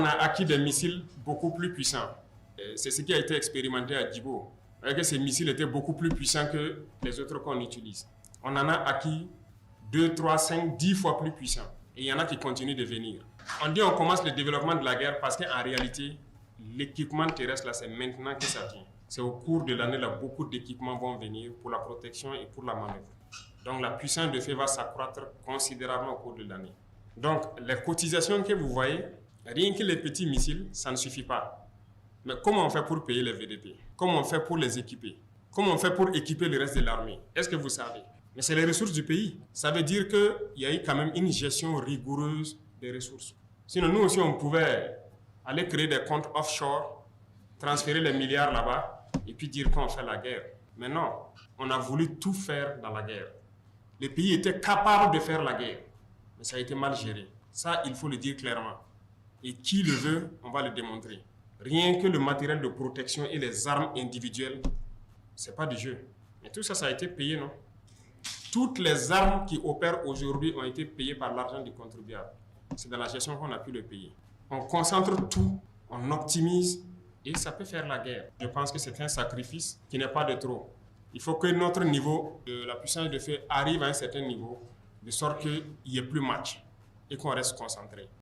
On a acquis des missiles beaucoup plus puissants. C'est ce qui a été expérimenté à Djibo. Que ces missiles étaient beaucoup plus puissants que les autres qu'on utilise. On en a acquis 2, 3, 5, 10 fois plus puissants. Et il y en a qui continuent de venir. On dit qu'on commence le développement de la guerre parce qu'en réalité, l'équipement terrestre, là, c'est maintenant que ça vient. C'est au cours de l'année, là, beaucoup d'équipements vont venir pour la protection et pour la manœuvre. Donc la puissance de feu va s'accroître considérablement au cours de l'année. Donc les cotisations que vous voyez, rien que les petits missiles, ça ne suffit pas. Mais comment on fait pour payer les VDP? Comment on fait pour les équiper? Comment on fait pour équiper le reste de l'armée? Est-ce que vous savez? Mais c'est les ressources du pays. Ça veut dire qu'il y a eu quand même une gestion rigoureuse des ressources. Sinon, nous aussi, on pouvait aller créer des comptes offshore, transférer les milliards là-bas et puis dire qu'on fait la guerre. Mais non, on a voulu tout faire dans la guerre. Les pays étaient capables de faire la guerre, mais ça a été mal géré. Ça, il faut le dire clairement. Et qui le veut, on va le démontrer. Rien que le matériel de protection et les armes individuelles, c'est pas du jeu. Mais tout ça, ça a été payé, non? Toutes les armes qui opèrent aujourd'hui ont été payées par l'argent du contribuable. C'est dans la gestion qu'on a pu le payer. On concentre tout, on optimise et ça peut faire la guerre. Je pense que c'est un sacrifice qui n'est pas de trop. Il faut que notre niveau de la puissance de feu arrive à un certain niveau, de sorte qu'il n'y ait plus match et qu'on reste concentré.